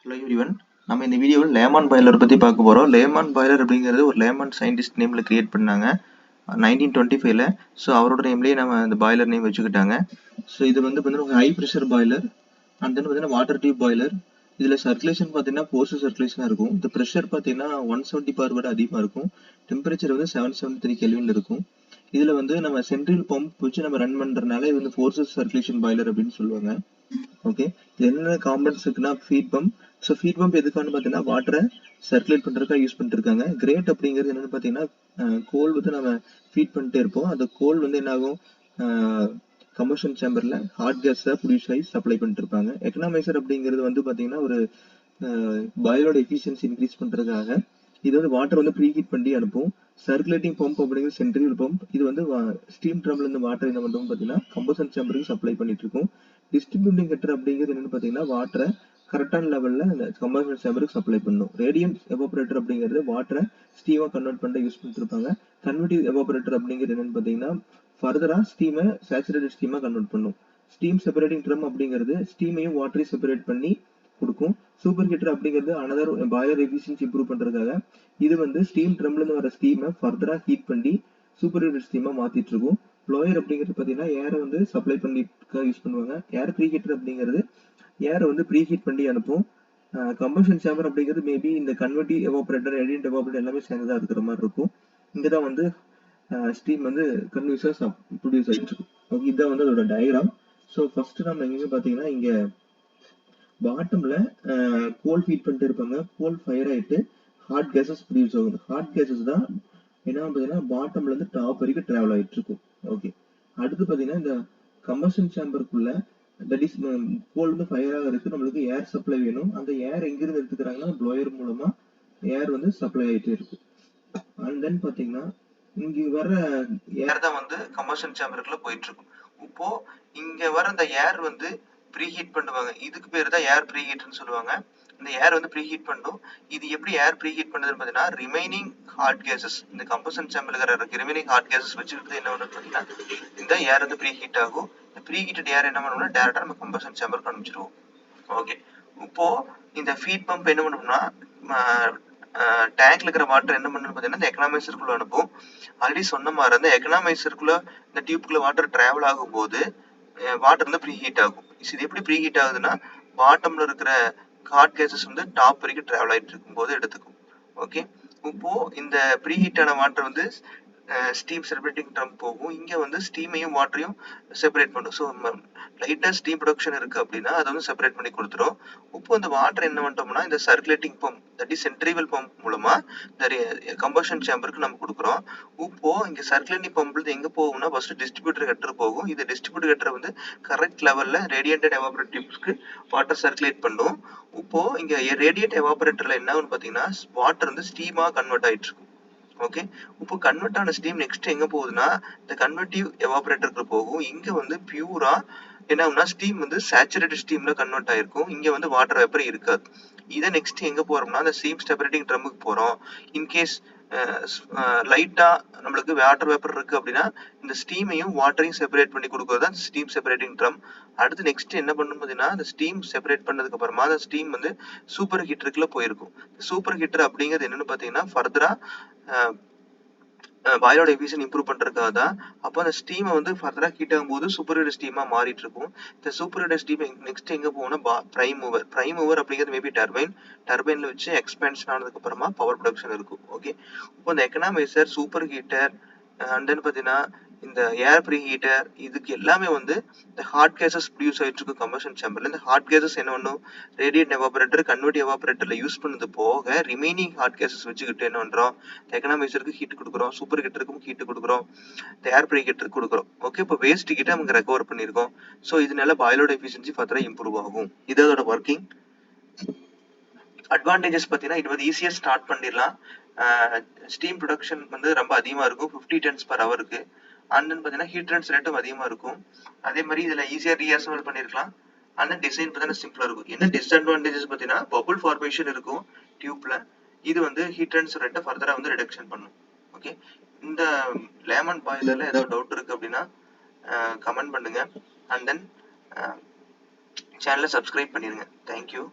Hello everyone. நம்ம இந்த வீடியோவில் லேமான் பாய்லர் பற்றி பார்க்க போகிறோம். லேமான் பாய்லர் அப்படிங்கிறது ஒரு லேமான் சயின்டிஸ்ட் நேமில் கிரியேட் பண்ணாங்க 1925. ஸோ அவரோட நேம்லேயே நம்ம இந்த பாய்லர் நேம் வச்சுக்கிட்டாங்க. ஸோ இது வந்து பார்த்தீங்கன்னா high pressure boiler and then பார்த்தீங்கன்னா வாட்டர் டியூப் பாய்லர். இதில் சர்க்குலேஷன் பார்த்தீங்கன்னா போர்ஸ் சர்க்குலேஷனாக இருக்கும். இந்த ப்ரெஷர் பார்த்தீங்கன்னா 170 பார் விட அதிகமாக இருக்கும். டெம்பரேச்சர் வந்து 773 கெல்வின் இருக்கும். இதில் வந்து நம்ம சென்ட்ரல் பம்ப் வச்சு நம்ம ரன் பண்ணுறதுனால இது வந்து ஃபோர்ஸஸ் சர்க்குலேஷன் பாய்லர் அப்படின்னு சொல்லுவாங்க. ஓகே, என்னென்ன காம்பனன்ட்ஸ் இருக்குன்னா feed pump. So feed pump எதுக்கான்னு பார்த்தீங்கன்னா வாட்டரை சர்க்குலேட் பண்ணுறதுக்காக யூஸ் பண்ணிட்டு இருக்காங்க. கிரேட் அப்படிங்கிறது என்னென்னு பார்த்தீங்கன்னா கோல் வந்து நம்ம ஃபீட் பண்ணிட்டே இருப்போம். அந்த கோல் வந்து என்ன ஆகும், கம்பஷன் சேம்பரில் ஹாட் கேஸை ப்ரொடியூஸ் ஆகி சப்ளை பண்ணிட்டு இருப்பாங்க. எக்கனாமைசர் அப்படிங்கிறது வந்து பார்த்தீங்கன்னா ஒரு பாய்லரோட எஃபிஷியன்சி இன்க்ரீஸ் பண்ணுறதுக்காக இது வந்து வாட்டர் வந்து ப்ரீ ஹீட் பண்ணி அனுப்பும். சர்க்குலேட்டிங் பம்ப் அப்படிங்கிறது சென்ட்ரிஃபியூகல் பம்ப். இது வந்து ஸ்டீம் ட்ரம்ல இருந்து வாட்டர் என்ன பண்ணுறோம் பார்த்தீங்கன்னா கம்பஷன் சேம்பருக்கு சப்ளை பண்ணிட்டு இருக்கும். டிஸ்ட்ரிபியூட்டிங் ஹெட்டர் அப்படிங்கிறது என்னன்னு பார்த்தீங்கன்னா வாட்டரை கரெக்டான லெவலில் அந்த கம்பஷன் சேம்பருக்கு சப்ளை பண்ணும். ரேடியன்ட் எவாபரேட்டர் அப்படிங்கிறது வாட்டரை ஸ்டீமாக கன்வெர்ட் பண்ண யூஸ் பண்ணிட்டு இருப்பாங்க. கன்வெர்டிவ் எவாபரேட்டர் அப்படிங்கிறது என்னன்னு பார்த்தீங்கன்னா ஃபர்தரா ஸ்டீமை சேச்சுரேட்டட் ஸ்டீமாக கன்வெர்ட் பண்ணும். ஸ்டீம் செப்பரேட்டிங் ட்ரம் அப்படிங்கிறது ஸ்டீமையும் வாட்டரையும் செப்பரேட் பண்ணி கொடுக்கும். சூப்பர் ஹீட்டர் அப்படிங்கிறது அனதர் பாய்லர் எஃபிஷியன்சி இம்ப்ரூவ் பண்றதுக்காக இது வந்து ஸ்டீம் ட்ரம்ல இருந்து வர ஸ்டீமை ஃபர்தரா ஹீட் பண்ணி சூப்பர் ஹீட்டர் ஸ்டீமா மாத்திட்டு இருக்கும். ப்ளோயர் அப்படிங்கிறது பார்த்தீங்கன்னா ஏரை வந்து சப்ளை பண்ணி யூஸ் பண்ணுவாங்க. ஏர் ப்ரீ ஹீட்டர் அப்படிங்கிறது ஏரை வந்து ப்ரீ ஹீட் பண்ணி அனுப்பும். கம்பஷன் சேம்பர் அப்படிங்கிறது மேபி இந்த கன்வெர்டிவ் எவாபரேட்டர் ரேடியன்ட் எவாபரேட்டர் எல்லாமே சேர்ந்ததா இருக்கிற மாதிரி இருக்கும். இங்கதான் வந்து ஸ்டீம் வந்து கன்வியூஸா ப்ரொடியூஸ் ஆகிட்டு இருக்கும். ஓகே, இதான் வந்து அதோட டயக்ராம். ஸோ ஃபர்ஸ்ட் நம்ம எங்க பாத்தீங்கன்னா இங்க பாட்டம்ல கோல் ஃபீட் பண்ணிட்டு இருப்பாங்க. கோல் ஃபயர் ஆயிட்டு ஹாட் கேசஸ் ப்ரொடியூஸ் ஆகுது. ஹாட் கேசஸ் தான் என்ன பார்த்தீங்கன்னா பாட்டம்ல இருந்து டாப் வரைக்கும் டிராவல் ஆகிட்டு இருக்கும். ஓகே, அடுத்து பார்த்தீங்கன்னா இந்த கம்பஷன் சேம்பருக்குள்ள தட் இஸ் கோல் வந்து ஃபயர் ஆகிறதுக்கு நம்மளுக்கு ஏர் சப்ளை வேணும். அந்த ஏர் எங்கிருந்து எடுத்துக்கிறாங்கன்னா ப்ளோயர் மூலமா ஏர் வந்து சப்ளை ஆகிட்டே இருக்கு. அண்ட் தென் பார்த்தீங்கன்னா இங்க வர ஏர் தான் வந்து கம்பஷன் சேம்பருக்குள்ள போயிட்டு இருக்கும். இப்போ இங்க வர அந்த ஏர் வந்து ப்ரீஹீட் பண்ணுவாங்க. இதுக்கு பேர் தான் ஏர் ப்ரீஹீட்னு சொல்லுவாங்க. இந்த ஏர் வந்து ப்ரீஹீட் பண்ணும். இது எப்படி ஏர் ப்ரீஹீட் பண்ணுதுன்னு பார்த்தீங்கன்னா ரிமைனிங் ஹாட் கேசஸ், இந்த கம்பஷன் சேம்பர்ல இருக்கிற ரிமைனிங் ஹாட் கேசஸ் வச்சுக்கிட்டு என்ன பண்ணுறது பார்த்தீங்கன்னா இந்த ஏர் வந்து ப்ரீஹீட் ஆகும். இந்த ப்ரீஹீட்டட் ஏர் என்ன பண்ணணும்னா டேரக்டா நம்ம கம்பஷன் சேம்பருக்கு அனுப்பிச்சிடுவோம். ஓகே, இப்போ இந்த ஃபீட் பம்ப் என்ன பண்ணணும்னா டேங்க்ல இருக்கிற வாட்டர் என்ன பண்ணணும்னு பார்த்தீங்கன்னா இந்த எக்கனாமைசருக்குள்ள அனுப்பும். ஆல்ரெடி சொன்ன மாதிரி அந்த எக்கனாமைசருக்குள்ள இந்த டியூப்குள்ள வாட்டர் டிராவல் ஆகும்போது வாட்டர் வந்து ப்ரீ ஹீட் ஆகும். இது எப்படி ப்ரீ ஹீட் ஆகுதுன்னா பாட்டம்ல இருக்கிற ஹாட் கேசஸ் வந்து டாப் வரைக்கும் டிராவல் ஆகிட்டு இருக்கும் போது எடுத்துக்கும். ஓகே, இப்போ இந்த ப்ரீ ஹீட்டான வாட்டர் வந்து ஸ்டீம் செப்பரேட்டிங் ட்ரம் போகும். இங்க வந்து ஸ்டீமையும் வாட்டரையும் செப்பரேட் பண்ணும். ஸோ லைட்டா ஸ்டீம் ப்ரொடக்ஷன் இருக்கு அப்படின்னா அதை வந்து செப்பரேட் பண்ணி கொடுத்துரும். இப்போ இந்த வாட்டர் என்ன பண்ணிட்டோம்னா இந்த circulating pump that is centrifugal pump மூலமா இந்த கம்பஷன் சேம்பருக்கு நம்ம கொடுக்குறோம். இப்போ இங்க சர்க்குலேட்டிங் பம்ப்ல எங்க போகும்னா ஃபர்ஸ்ட் டிஸ்ட்ரிபியூட்டர் ஹெட்டர் போகும். இந்த டிஸ்ட்ரிபியூட்டர் ஹெட்டர் வந்து கரெக்ட் லெவல்ல ரேடியன்டட் எவாபரேட்டிவ்ஸ்க்கு வாட்டர் சர்க்குலேட் பண்ணும். இப்போ இங்க ரேடியன்ட் எவாபரேட்டர்ல என்ன ஆகும்னு பாத்தீங்கன்னா வாட்டர் வந்து ஸ்டீமா கன்வெர்ட் ஆயிட்டு இருக்கும். ஓகே, இப்போ கன்வெர்ட் ஆன ஸ்டீம் நெக்ஸ்ட் எங்க போகுதுன்னா இந்த கன்வெர்டிவ் எவாபரேட்டருக்கு போகும். இங்க வந்து பியூரா என்ன ஆகும்னா ஸ்டீம் வந்து சேச்சுரேட்டட் ஸ்டீம்ல கன்வெர்ட் ஆயிருக்கும். இங்க வந்து வாட்டர் வேப்பர் இருக்காது. இதை நெக்ஸ்ட் எங்க போறோம்னா அந்த ஸ்டீம் செப்பரேட்டிங் ட்ரம்முக்கு போறோம். இன்கேஸ் லைட்டா நம்மளுக்கு வாட்டர் வேப்பர் இருக்கு அப்படின்னா இந்த ஸ்டீமையும் வாட்டரையும் செப்பரேட் பண்ணி கொடுக்கறது தான் ஸ்டீம் செப்பரேட்டிங் ட்ரம். அடுத்து நெக்ஸ்ட் என்ன பண்ணணும் பார்த்தீங்கன்னா அந்த ஸ்டீம் செப்பரேட் பண்ணதுக்கு அப்புறமா அந்த ஸ்டீம் வந்து சூப்பர் ஹீட்டருக்குள்ள போயிருக்கும். சூப்பர் ஹீட்டர் அப்படிங்கிறது என்னன்னு பார்த்தீங்கன்னா ஃபர்தரா பாய்லரோட எஃபிஷியன்சி இம்ப்ரூவ் பண்றதுக்காக தான். அப்போ அந்த ஸ்டீமை வந்து ஃபர்தரா ஹீட் ஆகும்போது சூப்பர் ஹீட்டர் ஸ்டீமா மாறிட்டு இருக்கும். இந்த சூப்பர் ஹீட்டர் ஸ்டீம் நெக்ஸ்ட் எங்க போகும்னா பிரைம் மூவர். பிரைம் மூவர் அப்படிங்கிறது மேபி டர்பைன்ல வச்சு எக்ஸ்பேன்ஷன் ஆனதுக்கு அப்புறமா பவர் ப்ரொடக்ஷன் இருக்கும். ஓகே, இப்போ இந்த economiser super heater and then பார்த்தீங்கன்னா இந்த ஏர் ப்ரீ ஹீட்டர் இதுக்கு எல்லாமே வந்து இந்த ஹாட் கேசஸ் ப்ரொடியூஸ் ஆயிட்டு இருக்கும் கம்பஷன் சேம்பர்ல. இந்த ஹாட் கேசஸ் என்ன பண்ணும் ரேடியன்ட் எவாபரேட்டர் கன்வெர்ட் எவாபரேட்டர்ல யூஸ் பண்ணது போக ரிமைனிங் ஹாட் கேசஸ் வச்சுக்கிட்டு என்ன பண்றோம் எக்கனாமைசருக்கு ஹீட் கொடுக்குறோம், சூப்பர் ஹீட்டருக்கும் ஹீட் கொடுக்குறோம், இந்த ஏர் ப்ரீ ஹீட்டருக்கு கொடுக்குறோம். ஓகே, இப்போ வேஸ்ட் ஹீட்டை நமக்கு ரெக்கவர் பண்ணிருக்கோம். ஸோ இதனால பாய்லரோட எஃபிஷியன்சி ஃபர்தரா இம்ப்ரூவ் ஆகும். இதோட ஒர்க்கிங் அட்வான்டேஜஸ் பார்த்தீங்கன்னா இது வந்து ஈஸியாக ஸ்டார்ட் பண்ணிடலாம். ஸ்டீம் ப்ரொடக்ஷன் வந்து ரொம்ப அதிகமாக இருக்கும், 50 டன்ஸ் பர் ஹவருக்கு. அண்ட் தென் பார்த்தீங்கன்னா ஹீட் ட்ரான்ஸ் ரேட்டும் அதிகமாக இருக்கும். அதே மாதிரி இதில் ஈஸியாக ரீஅசம்பிள் பண்ணியிருக்கலாம். அண்ட் தென் டிசைன் பார்த்தீங்கன்னா சிம்பிளாக இருக்கும். என்ன டிஸ்அட்வான்டேஜஸ் பார்த்தீங்கன்னா பபுள் ஃபார்மேஷன் இருக்கும் டியூப்ல. இது வந்து ஹீட் ட்ரான்ஸ் ரேட்டை ஃபர்தராக வந்து ரிடக்ஷன் பண்ணும். ஓகே, இந்த லேமன் பாய்லரில் ஏதாவது டவுட் இருக்கு அப்படின்னா கமெண்ட் பண்ணுங்க. அண்ட் தென் சேனலை சப்ஸ்கிரைப் பண்ணிடுங்க. தேங்க்யூ.